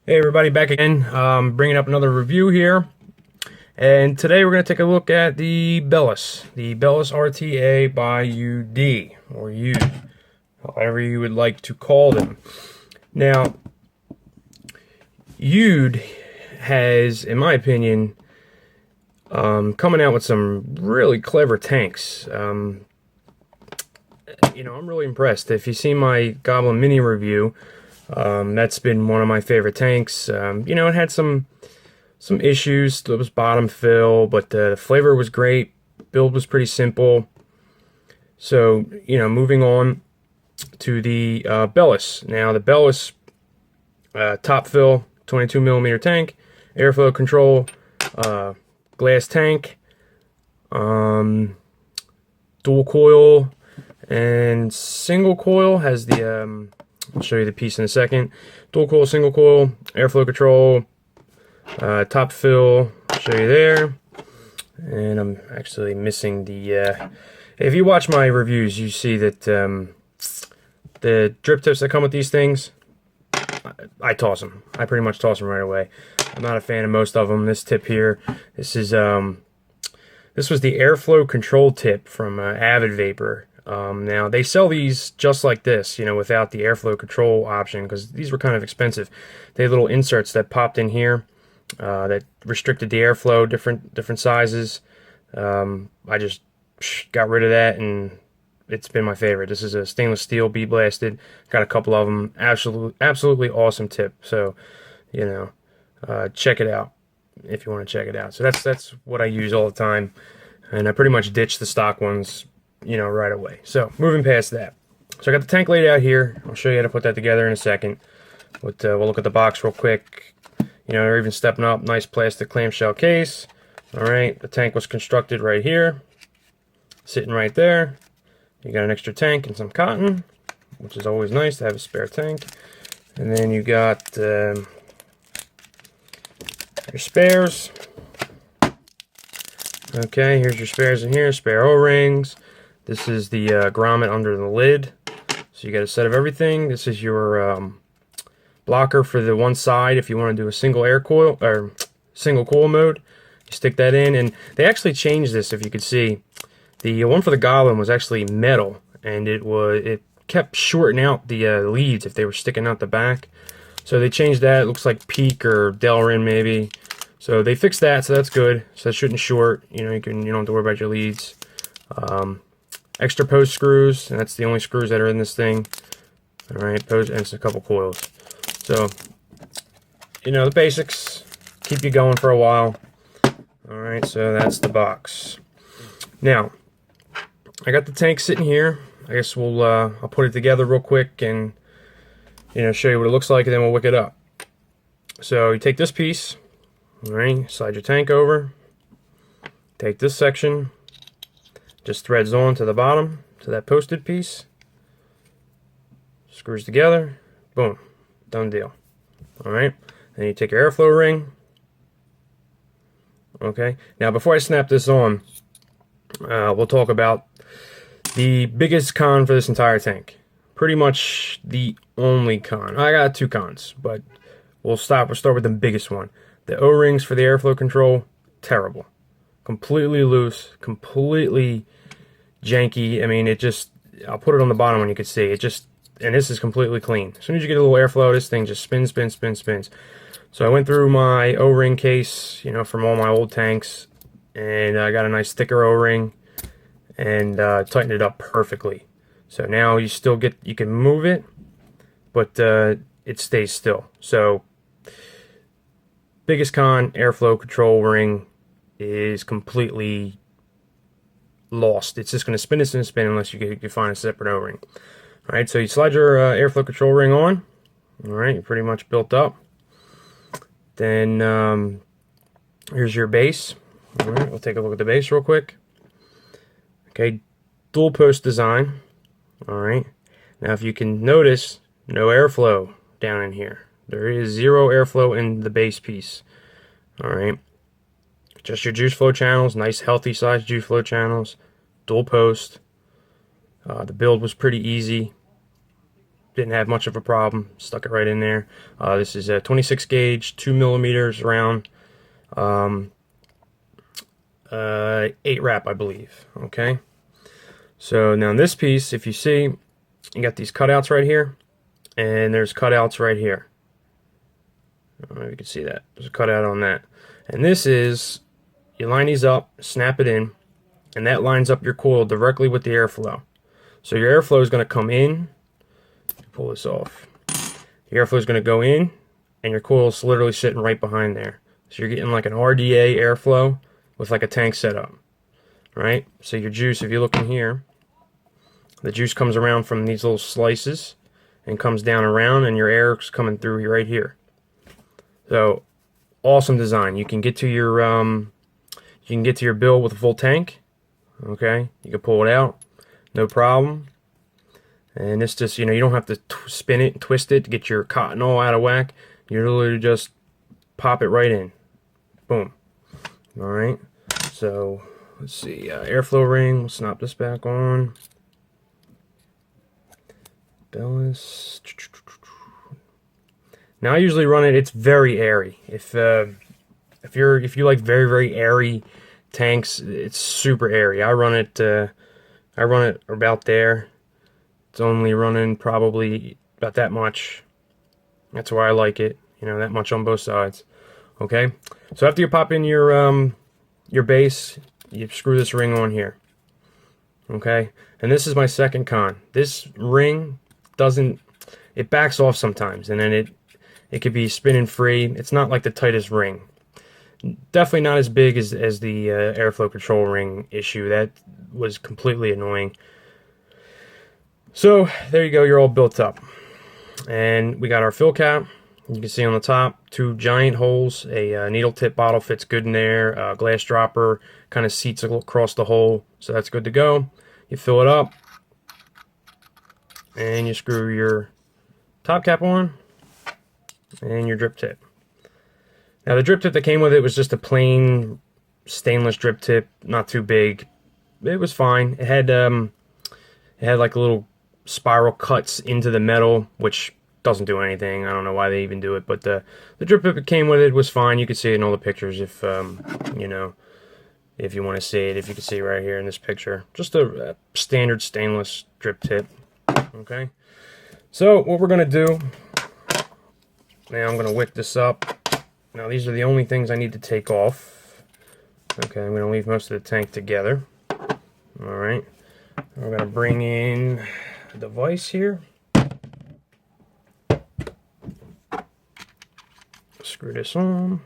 Hey everybody, back again. Bringing up another review here, and today we're going to take a look at the Bellus RTA by UD, or UD, however you would like to call them. Now, UD has, in my opinion, coming out with some really clever tanks. I'm really impressed. If you see my Goblin Mini review, that's been one of my favorite tanks. It had some issues. It was bottom fill, but the flavor was great. Build was pretty simple. So, moving on to the Bellus. Now, the Bellus top fill, 22 millimeter tank, airflow control, glass tank, dual coil, and single coil has the I'll show you the piece in a second. Dual coil, single coil, airflow control, top fill, I'll show you there. And I'm actually missing the, if you watch my reviews, you see that the drip tips that come with these things, I toss them. I pretty much toss them right away. I'm not a fan of most of them. This tip here, this was the airflow control tip from Avid Vapor. Now, they sell these just like this, without the airflow control option, because these were kind of expensive. They had little inserts that popped in here that restricted the airflow, different sizes. I just got rid of that, and it's been my favorite. This is a stainless steel bead blasted. Got a couple of them. Absolutely awesome tip. So, check it out if you want to check it out. So that's what I use all the time, and I pretty much ditch the stock ones right away. So moving past that, so I got the tank laid out here. I'll show you how to put that together in a second, but we'll look at the box real quick. They're even stepping up. Nice plastic clamshell case. All right, the tank was constructed right here, sitting right there. You got an extra tank and some cotton, which is always nice to have a spare tank. And then you got your spares. Okay, here's your spares in here. Spare O-rings. This is the grommet under the lid. So you got a set of everything. This is your blocker for the one side if you want to do a single air coil or single coil mode. You stick that in, and they actually changed this. If you could see, the one for the Goblin was actually metal, and it kept shorting out the leads if they were sticking out the back. So they changed that. It looks like Peak or Delrin maybe. So they fixed that, so that's good. So that shouldn't short. You don't have to worry about your leads. Extra post screws, and that's the only screws that are in this thing. All right, post, and it's a couple coils. So, the basics keep you going for a while. All right, so that's the box. Now, I got the tank sitting here. I guess I'll put it together real quick and show you what it looks like, and then we'll wick it up. So you take this piece. All right, slide your tank over. Take this section. Just threads on to the bottom, to that posted piece. Screws together. Boom. Done deal. Alright. Then you take your airflow ring. Okay. Now, before I snap this on, we'll talk about the biggest con for this entire tank. Pretty much the only con. I got two cons, but we'll start with the biggest one. The O-rings for the airflow control, terrible. Completely loose, completely janky. I mean, I'll put it on the bottom when you can see. And this is completely clean. As soon as you get a little airflow, this thing just spins. So I went through my O-ring case, from all my old tanks, and I got a nice thicker O-ring and tightened it up perfectly. So now you can move it, but it stays still. So biggest con, airflow control ring is completely lost. It's just going to spin unless you find a separate O-ring. All right, so you slide your airflow control ring on. All right, you're pretty much built up. Then here's your base. All right, we'll take a look at the base real quick. Okay, dual post design. All right, now if you can notice, no airflow down in here. There is zero airflow in the base piece. All right, just your juice flow channels, nice healthy size juice flow channels, dual post. The build was pretty easy. didn't have much of a problem. Stuck it right in there. This is a 26 gauge, 2 millimeters round, 8 wrap, I believe. Okay. So now this piece, if you see, you got these cutouts right here, and there's cutouts right here. I don't know if you can see that. There's a cutout on that. And this is, you line these up, snap it in, and that lines up your coil directly with the airflow. So your airflow is going to come in. Pull this off. Your airflow is going to go in, and your coil is literally sitting right behind there. So you're getting like an RDA airflow with like a tank setup, right? So your juice, if you look in here, the juice comes around from these little slices and comes down around, and your air is coming through right here. So awesome design. You can get to your bill with a full tank. Okay, you can pull it out, no problem. And this just, you don't have to spin it and twist it to get your cotton all out of whack. You literally just pop it right in. Boom. All right. So let's see, airflow ring. We'll snap this back on. Bellus. Now I usually run it. It's very airy. If you like very airy tanks, it's super airy. I run it about there. It's only running probably about that much. That's why I like it. That much on both sides. Okay. So after you pop in your base, you screw this ring on here. Okay. And this is my second con. This ring it backs off sometimes, and then it could be spinning free. It's not like the tightest ring. Definitely not as big as the airflow control ring issue. That was completely annoying. So there you go, you're all built up. And we got our fill cap. You can see on the top, 2 giant holes. A needle tip bottle fits good in there. A glass dropper kind of seats across the hole, so that's good to go. You fill it up, and you screw your top cap on, and your drip tip. Now the drip tip that came with it was just a plain stainless drip tip, not too big. It was fine. It had like little spiral cuts into the metal, which doesn't do anything. I don't know why they even do it, but the drip tip that came with it was fine. You could see it in all the pictures if if you want to see it. If you can see right here in this picture, just a standard stainless drip tip. Okay, so what we're gonna do now, I'm gonna wick this up. Now these are the only things I need to take off. Okay, I'm gonna leave most of the tank together. All right, we're gonna bring in the device here. Screw this on.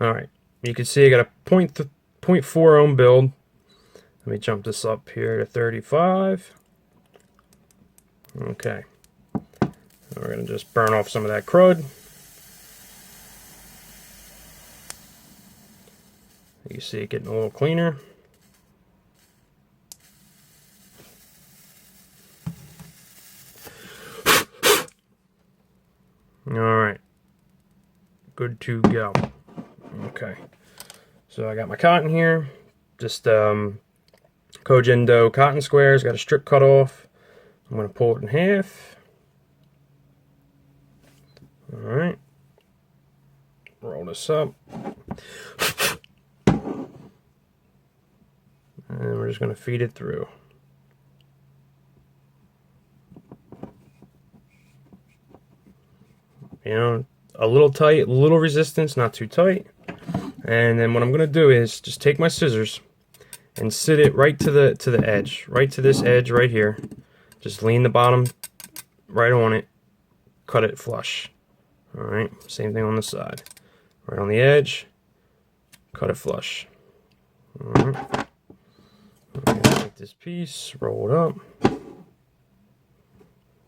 All right, you can see I got a 0.4 ohm build. Let me jump this up here to 35. Okay, we're gonna just burn off some of that crud. You see it getting a little cleaner. All right, good to go. Okay, so I got my cotton here, just Kojendo cotton squares, got a strip cut off. I'm going to pull it in half. All right, roll this up, and we're just going to feed it through. A little tight, a little resistance, not too tight. And then what I'm going to do is just take my scissors and sit it right to the edge, right to this edge right here. Just lean the bottom right on it, cut it flush. All right, same thing on the side. Right on the edge, cut it flush. All right. I'm going to take this piece, roll it up,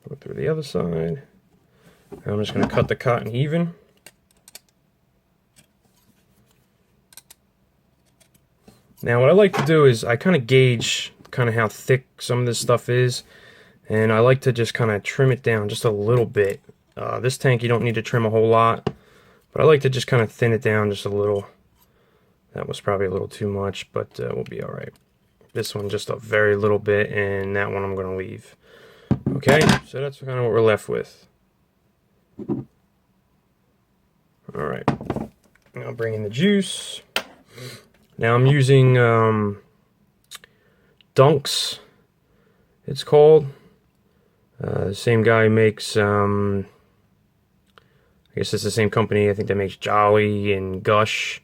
go through the other side. I'm just going to cut the cotton even. Now what I like to do is I kind of gauge kind of how thick some of this stuff is, and I like to just kind of trim it down just a little bit. This tank you don't need to trim a whole lot, but I like to just kind of thin it down just a little. That was probably a little too much, but we'll be alright. This one just a very little bit, and that one I'm going to leave. Okay, so that's kind of what we're left with. Alright, now bring in the juice. Now I'm using Dunks, it's called. The same guy makes, I guess it's the same company, I think, that makes Jolly and Gush.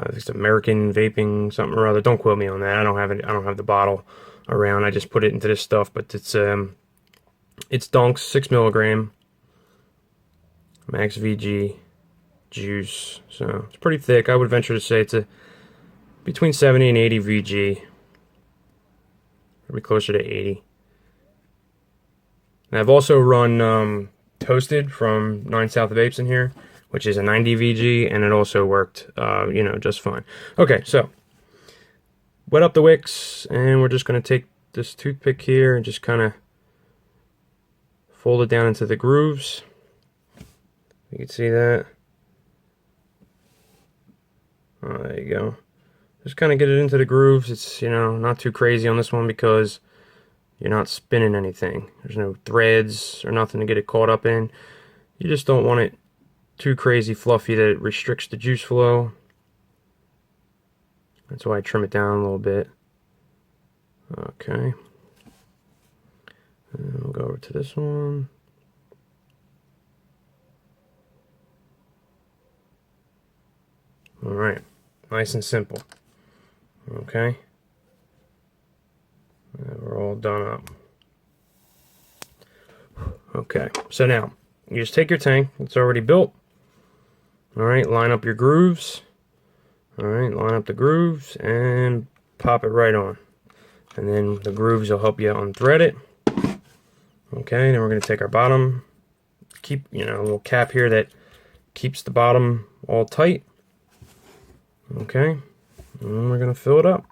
It's American Vaping something or other. Don't quote me on that. I don't have it. I don't have the bottle around. I just put it into this stuff, but it's Dunks 6 milligram max VG juice. So it's pretty thick. I would venture to say it's between 70 and 80 VG. Probably closer to 80. And I've also run Toasted from 9 South Vapes in here, which is a 90 VG, and it also worked, you know, just fine. Okay, so wet up the wicks, and we're just going to take this toothpick here and just kind of fold it down into the grooves. You can see that. Oh, there you go. Just kind of get it into the grooves. It's, you know, not too crazy on this one because you're not spinning anything. There's no threads or nothing to get it caught up in. You just don't want it too crazy fluffy that it restricts the juice flow. That's why I trim it down a little bit. Okay. And we'll go over to this one. Alright. Nice and simple. Okay. And we're all done up. Okay. So now, you just take your tank. It's already built. Alright, line up your grooves. Alright, line up the grooves and pop it right on. And then the grooves will help you unthread it. Okay, then we're going to take our bottom, keep, you know, a little cap here that keeps the bottom all tight. Okay, and we're going to fill it up.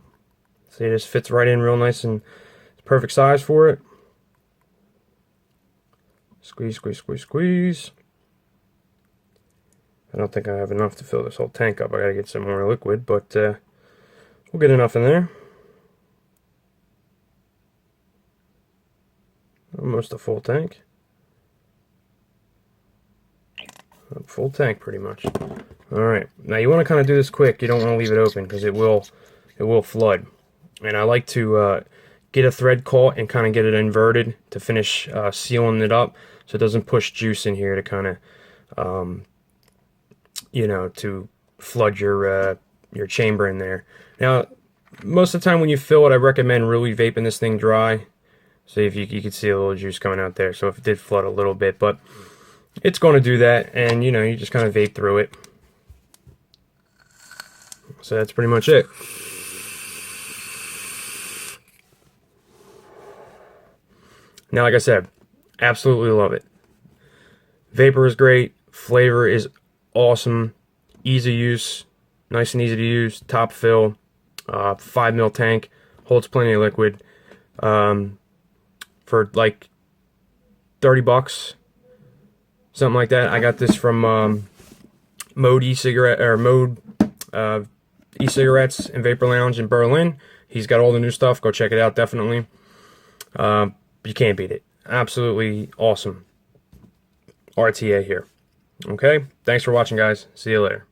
See, this fits right in real nice and it's perfect size for it. Squeeze, squeeze, squeeze, squeeze. I don't think I have enough to fill this whole tank up. I gotta get some more liquid, but we'll get enough in there. Almost a full tank. A full tank, pretty much. Alright, now you want to kind of do this quick. You don't want to leave it open because it will flood. And I like to get a thread caught and kind of get it inverted to finish sealing it up so it doesn't push juice in here to kind of you know, to flood your chamber in there. Now, most of the time when you fill it, I recommend really vaping this thing dry. So if you can see a little juice coming out there. So if it did flood a little bit, but it's going to do that, and you know, you just kind of vape through it. So that's pretty much it. Now, like I said, absolutely love it. Vapor is great. Flavor is awesome, easy use, nice and easy to use, top fill, 5 mil tank, holds plenty of liquid, for like 30 bucks, something like that. I got this from MODE Ecigarettes, or MODE Ecigarettes and Vapor Lounge in Berlin. He's got all the new stuff. Go check it out, definitely. You can't beat it. Absolutely awesome. RTA here. Okay, thanks for watching, guys. See you later.